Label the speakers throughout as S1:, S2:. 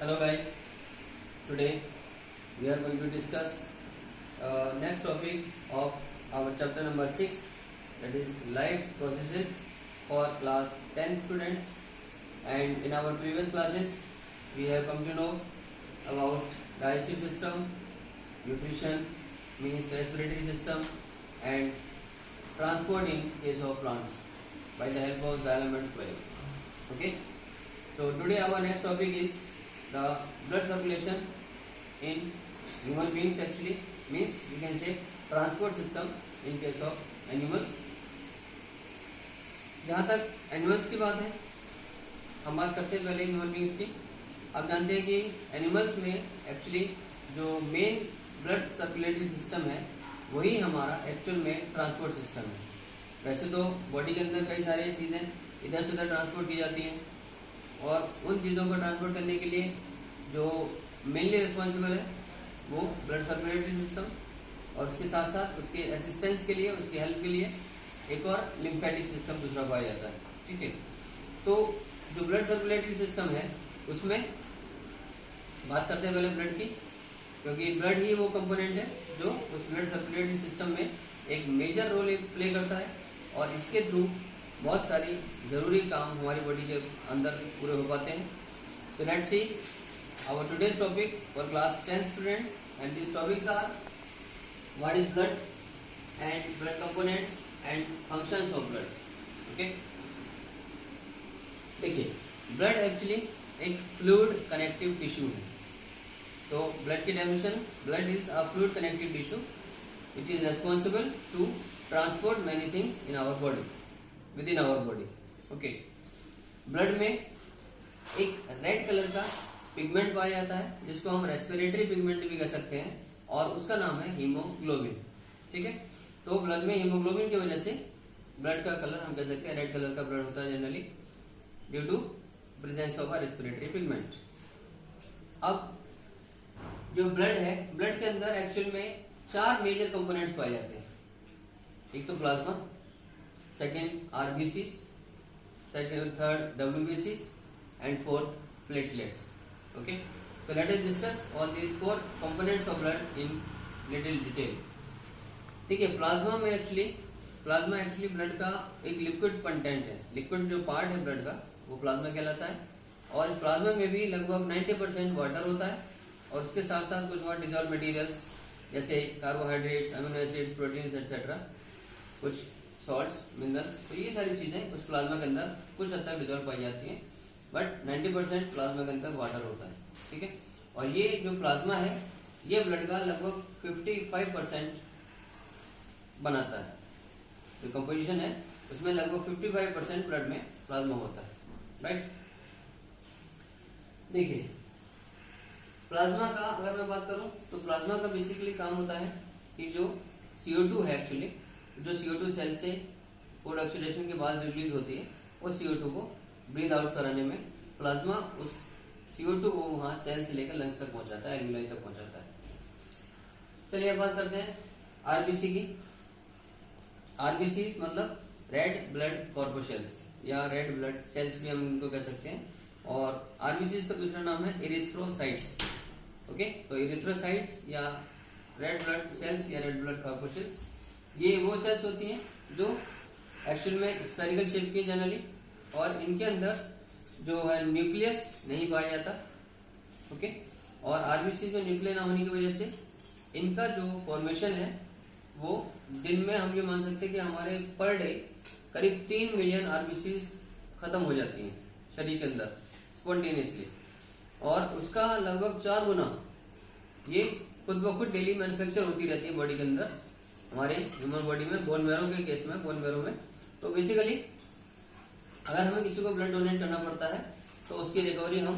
S1: Hello guys, today we are going to discuss next topic of our chapter number 6, that is life processes for class 10 students. And in our previous classes we have come to know about digestive system, nutrition means respiratory system, and transport in case of plants by the help of xylem and phloem. Okay, so today our next topic is the blood circulation in human beings. Actually means we can say transport system in case of animals. जहाँ तक animals की बात है, हम बात करते हैं पहले ह्यूमन बींग्स की. आप जानते हैं कि एनिमल्स में एक्चुअली जो मेन ब्लड सर्कुलेटरी सिस्टम है वही हमारा एक्चुअल में ट्रांसपोर्ट सिस्टम है. वैसे तो बॉडी के अंदर कई सारी चीज़ें इधर से उधर ट्रांसपोर्ट की जाती हैं, और उन चीज़ों को ट्रांसपोर्ट करने के लिए जो मेनली रिस्पॉन्सिबल है वो ब्लड सर्कुलेटरी सिस्टम, और उसके साथ साथ उसके असिस्टेंस के लिए, उसके हेल्प के लिए एक और लिम्फेटिक सिस्टम दूसरा पाया जाता है. ठीक है, तो जो ब्लड सर्कुलेटरी सिस्टम है उसमें बात करते हैं पहले ब्लड की, क्योंकि ब्लड ही वो कंपोनेंट है जो उस ब्लड सर्कुलेटरी सिस्टम में एक मेजर रोल प्ले करता है, और इसके थ्रू बहुत सारी ज़रूरी काम हमारी बॉडी के अंदर पूरे हो पाते हैं. So let's see our today's topic for class 10 students, and this topics are what is blood and blood components and functions of blood. Okay, देखिए ब्लड एक्चुअली एक फ्लूइड कनेक्टिव टिश्यू है. तो ब्लड की definition, blood is a fluid connective tissue which is responsible to transport many things in our body, within our body. Okay, blood में एक red colour का pigment पाया जाता है जिसको हम रेस्पिरेटरी पिगमेंट भी कह सकते हैं, और उसका नाम है हीमोग्लोबिन. ठीक है, तो ब्लड में हीमोग्लोबिन की वजह से ब्लड का कलर हम कह सकते हैं रेड कलर का ब्लड होता है generally, due to presence of a respiratory pigment. अब जो ब्लड है, ब्लड के अंदर एक्चुअल में 4 मेजर कंपोनेंट्स पाए जाते हैं. एक तो plasma, second RBCs, second third डब्ल्यूबीसीज, and fourth platelets. Okay, so let us discuss all these 4 components of blood in little detail. ठीक है, प्लाज्मा एक्चुअली ब्लड का एक लिक्विड कंटेंट है. लिक्विड जो पार्ट है ब्लड का वो प्लाज्मा कहलाता है, और इस प्लाज्मा में भी लगभग 90% वाटर होता है, और उसके साथ साथ कुछ और डिजॉल्व मटेरियल्स जैसे carbohydrates, amino acids, proteins etcetera, कुछ सॉल्ट्स, मिनरल्स. तो ये सारी चीजें उस प्लाज्मा के अंदर कुछ हद तक डिजॉल्व पाई जाती हैं, बट 90% प्लाज्मा के अंदर वाटर होता है. ठीक है, और ये जो प्लाज्मा है ये ब्लड का लगभग 55% बनाता है. जो कंपोजिशन है उसमें लगभग 55% ब्लड में प्लाज्मा होता है. राइट, देखिए प्लाज्मा का अगर मैं बात करूं तो प्लाज्मा का बेसिकली काम होता है कि जो CO2 है, एक्चुअली जो CO2 सेल से फूड ऑक्सीडेशन के बाद रिलीज होती है, वो CO2 को ब्रीथ आउट कराने में प्लाज्मा उस CO2 को वहां सेल से लेकर लंग्स तक पहुंचाता है, एल्यूलाई तक पहुंचाता है. चलिए अब बात करते हैं आरबीसी की. आरबीसी मतलब रेड ब्लड कॉर्पोसेल्स या रेड ब्लड सेल्स भी हम इनको कह सकते हैं, और आरबीसी का दूसरा नाम है इरिथ्रोसाइट्स. ओके, तो इरिथ्रोसाइट्स या रेड ब्लड सेल्स या रेड ब्लड कॉर्पोसेल्स ये वो सेल्स होती हैं जो एक्चुअल में स्फेरिकल शेप की जनरली, और इनके अंदर जो है न्यूक्लियस नहीं पाया जाता. ओके, और आरबीसी में न्यूक्लियस ना होने की वजह से इनका जो फॉर्मेशन है वो दिन में हम ये मान सकते हैं कि हमारे पर डे करीब 3 मिलियन आरबीसी खत्म हो जाती हैं शरीर के अंदर स्पॉन्टेनियसली, और उसका लगभग 4 गुना ये खुद ब खुद डेली मैन्युफैक्चर होती रहती है बॉडी के अंदर, हमारे ह्यूमन बॉडी में. बोन मैरो के केस में, बोन मैरो में तो बेसिकली अगर हमें किसी को ब्लड डोनेट करना पड़ता है तो उसकी रिकवरी हम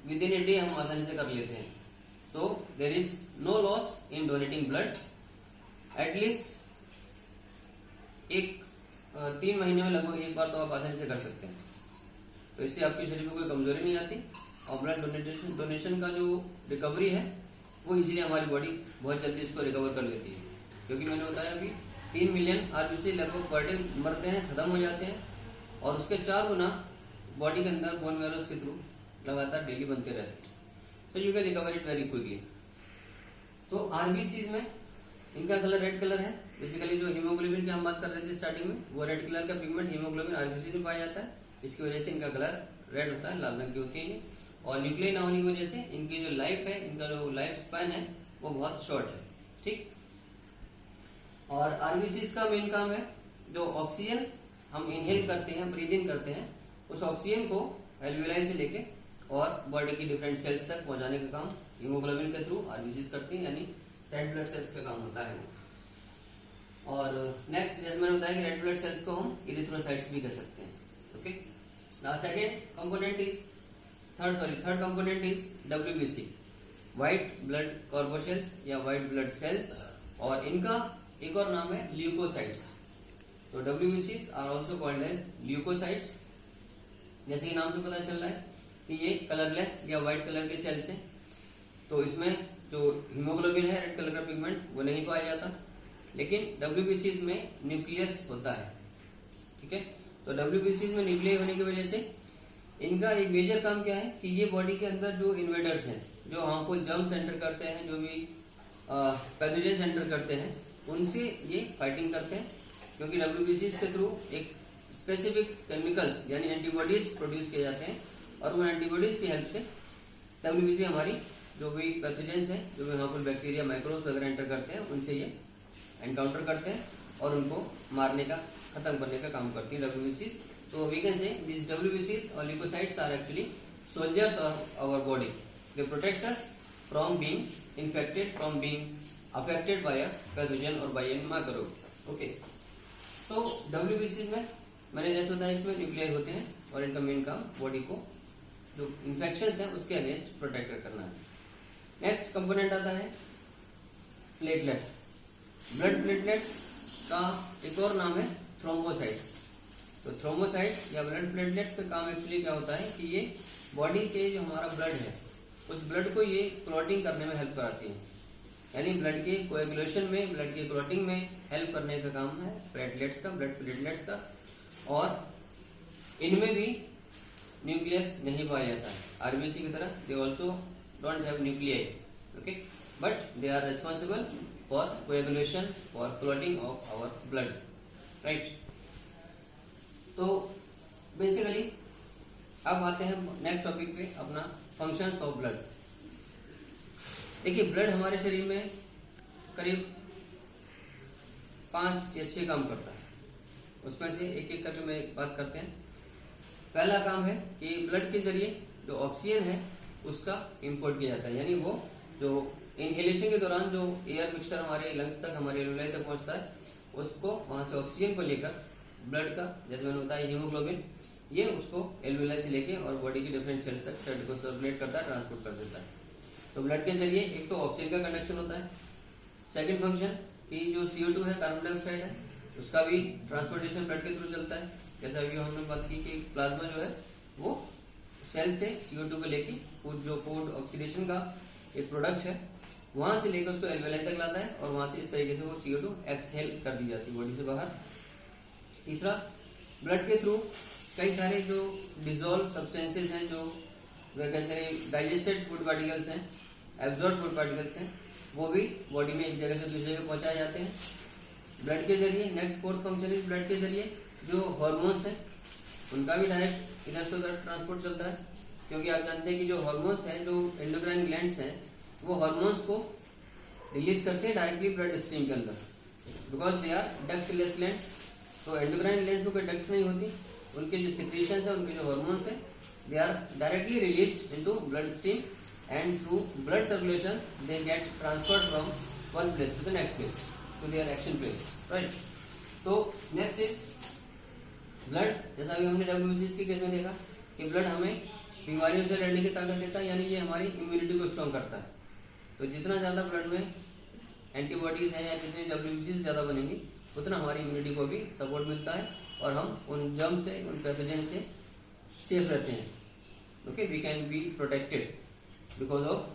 S1: विद इन ए डे हम आसानी से कर लेते हैं. So there is no loss in donating blood. At least 3 महीने में लगभग एक बार तो आप आसानी से कर सकते हैं. तो इससे आपके शरीर में कोई कमजोरी नहीं आती, और ब्लड डोनेशन का जो रिकवरी है वो इसीलिए हमारी बॉडी बहुत जल्दी इसको रिकवर कर लेती है, क्योंकि मैंने बताया अभी 3 मिलियन आरबीसी लगभग पर डे मरते हैं, खत्म हो जाते हैं, और उसके 4 गुना बॉडी के अंदर बोन मैरोस के थ्रू लगातार डेली बनते रहते हैं. so you can recover it very quickly. तो आरबीसीज में इनका कलर रेड कलर है। बेसिकली जो हीमोग्लोबिन की हम बात कर रहे थे स्टार्टिंग में, वो रेड कलर का पिगमेंट हीमोग्लोबिन आरबीसी में पाया जाता है, इसकी वजह से इनका कलर रेड होता है, लाल रंग की होती है ये। और न्यूक्लियर ना होने की वजह से इनकी जो लाइफ है, इनका जो लाइफ स्पैन है वो बहुत शॉर्ट है, ठीक। और आरबीसी का मेन काम है, जो ऑक्सीजन हम इनहेल करते हैं, ब्रीद इन करते हैं, उस ऑक्सीजन को एल्वियोलाई से लेके और बॉडी की डिफरेंट सेल्स तक पहुंचाने का काम हीमोग्लोबिन के थ्रू आरबीसी करते हैं, यानी रेड ब्लड सेल्स का काम होता है वो। और नेक्स्ट जैसे मैंने बताया कि रेड ब्लड सेल्स को हम इरिथ्रोसाइट्स भी कह सकते हैं, okay. Now second component is third component is WBC, white blood corpuscles या व्हाइट ब्लड सेल्स, और इनका एक और नाम है ल्यूकोसाइट्स। तो डब्ल्यूबीसीज are also called as leukocytes. जैसे कि नाम से पता चल रहा है कि ये कलरलेस या व्हाइट कलर के सेल्स हैं, तो इसमें जो हीमोग्लोबिन है रेड कलर का पिगमेंट वो नहीं पाया जाता, लेकिन डब्ल्यूबीसीज में न्यूक्लियस होता है, ठीक है। तो डब्ल्यूबीसीज में न्यूक्लियस होने की वजह से इनका एक मेजर काम क्या है कि ये बॉडी के अंदर जो इन्वेडर्स हैं, जो हार्मफुल जर्म्स एंटर करते हैं, जो भी पैथोजेंस एंटर करते हैं, उनसे ये फाइटिंग करते हैं, क्योंकि डब्ल्यूबीसीज के थ्रू एक स्पेसिफिक केमिकल्स यानी एंटीबॉडीज प्रोड्यूस किए जाते हैं, और उन एंटीबॉडीज की हेल्प से डब्ल्यूबीसी हमारी जो भी पैथोजेंस हैं, जो भी हार्मफुल बैक्टीरिया माइक्रोब्स वगैरह एंटर करते हैं, उनसे ये एनकाउंटर करते हैं और उनको मारने का, खत्म करने का काम करती है डब्ल्यूबीसीज। So we can say these WBCs or leukocytes are actually soldiers of our body. They protect us from being infected, from being affected by a pathogen or by a microbe. Okay. तो WBCs में मैंने जैसे बताया इसमें nuclear होते हैं और इनका मेन काम बॉडी को जो इन्फेक्शंस हैं उसके अगेंस्ट प्रोटेक्ट करना है। नेक्स्ट कंपोनेंट आता है प्लेटलेट्स। ब्लड प्लेटलेट्स का एक और नाम है थ्रोम्बोसाइट्स। तो थ्रोम्बोसाइट्स या ब्लड प्लेटलेट्स का काम एक्चुअली क्या होता है कि ये बॉडी के जो हमारा ब्लड है उस ब्लड को ये क्लॉटिंग करने में हेल्प कराती है, यानी ब्लड के कोएगुलेशन में, ब्लड के क्लॉटिंग में हेल्प करने का काम है प्लेटलेट्स का, ब्लड प्लेटलेट्स का। और इनमें भी न्यूक्लियस नहीं पाया जाता है आरबीसी की तरह, they also don't have nuclei, okay, but they are responsible for coagulation, for clotting of our blood, right. तो बेसिकली अब आते हैं नेक्स्ट टॉपिक पे, अपना फंक्शंस ऑफ ब्लड। देखिए ब्लड हमारे शरीर में करीब 5 या 6 काम करता है, उसमें से एक एक करके मैं बात करते हैं। पहला काम है कि ब्लड के जरिए जो ऑक्सीजन है उसका इंपोर्ट किया जाता है, यानी वो जो इनहेलेशन के दौरान जो एयर मिक्सचर हमारे लंग्स तक, हमारे एल्वियोलाई तक पहुंचता है, उसको वहां से ऑक्सीजन को लेकर ब्लड का, जैसे मैंने बताया हीमोग्लोबिन, ये उसको एल्वियोलाई से लेके और बॉडी की डिफरेंट सेल्स तक ब्लड को सर्कुलेट करता है, ट्रांसपोर्ट कर देता है। तो ब्लड के जरिए एक तो ऑक्सीजन का कंडक्शन होता है, सेकंड फंक्शन कि जो CO2 है, कार्बन डाइऑक्साइड है, उसका भी ट्रांसपोर्टेशन ब्लड के थ्रू चलता है। जैसा अभी हमने बात की कि प्लाज्मा जो है वो सेल से CO2 को लेके जो फूड ऑक्सीडेशन का एक प्रोडक्ट है वहां से लेकर उसको एल्वियोलाई तक लाता है, और वहां से इस तरीके से वो CO2 एक्सहेल कर दी जाती है बॉडी से बाहर। तीसरा, ब्लड के थ्रू कई सारे जो डिजोल्व सब्सटेंसेज हैं, जो वैसे डाइजेस्टेड फूड पार्टिकल्स हैं, एब्जॉर्ब फूड पार्टिकल्स हैं, वो भी बॉडी में एक जगह से दूसरी जगह पहुंचाए जाते हैं ब्लड के जरिए। Next fourth function is blood के जरिए जो हार्मोन्स हैं उनका भी डायरेक्ट इधर से उधर ट्रांसपोर्ट चलता है, क्योंकि आप जानते हैं कि जो हार्मोन्स हैं, जो एंडोक्राइन ग्लैंड्स हैं, वो हार्मोन्स को रिलीज करते हैं डायरेक्टली ब्लड स्ट्रीम के अंदर, because they are ductless glands. तो एंडोक्राइन ग्लैंड्स को कोई डक्ट नहीं होती, उनके जो सिक्रीशंस है, उनके जो हार्मोन्स है, they are directly released into blood stream, and through blood circulation they get transferred from one place to the next place to their action place, right. तो नेक्स्ट इज ब्लड। जैसा अभी हमने WBCs के case में देखा कि blood हमें बीमारियों से लड़ने की ताकत देता है, यानी ये हमारी इम्यूनिटी को स्ट्रॉन्ग करता है। तो जितना ज्यादा ब्लड में एंटीबॉडीज है या जितनी WBCs ज्यादा बनेंगी, उतना हमारी इम्यूनिटी को भी सपोर्ट मिलता है और हम उन जर्म से, उन पैथोजन से सेफ रहते हैं। Okay, we can be protected because of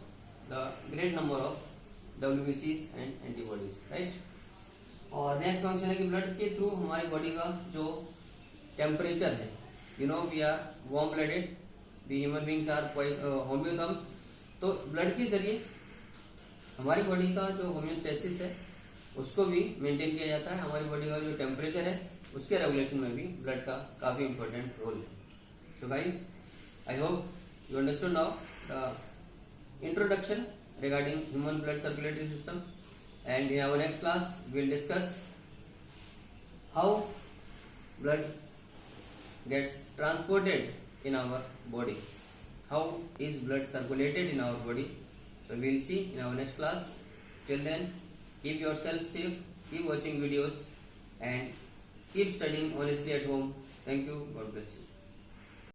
S1: the great number of WBCs and antibodies, right. और नेक्स्ट फंक्शन है कि ब्लड के थ्रू हमारी बॉडी का जो टेम्परेचर है, we are warm blooded, we human beings are homeotherms, तो ब्लड के जरिए हमारी बॉडी का जो होम्योस्टेसिस है उसको भी मेंटेन किया जाता है। हमारी बॉडी का जो टेम्परेचर है उसके रेगुलेशन में भी ब्लड का काफी इंपॉर्टेंट रोल है। So guys, I hope you understood now the introduction regarding human blood circulatory system, and in our next class we will discuss how blood gets transported in our body. How is blood circulated in our body? So we will see in our next class. Till then, keep yourself safe, keep watching videos, and keep studying honestly at home. Thank you. God bless you.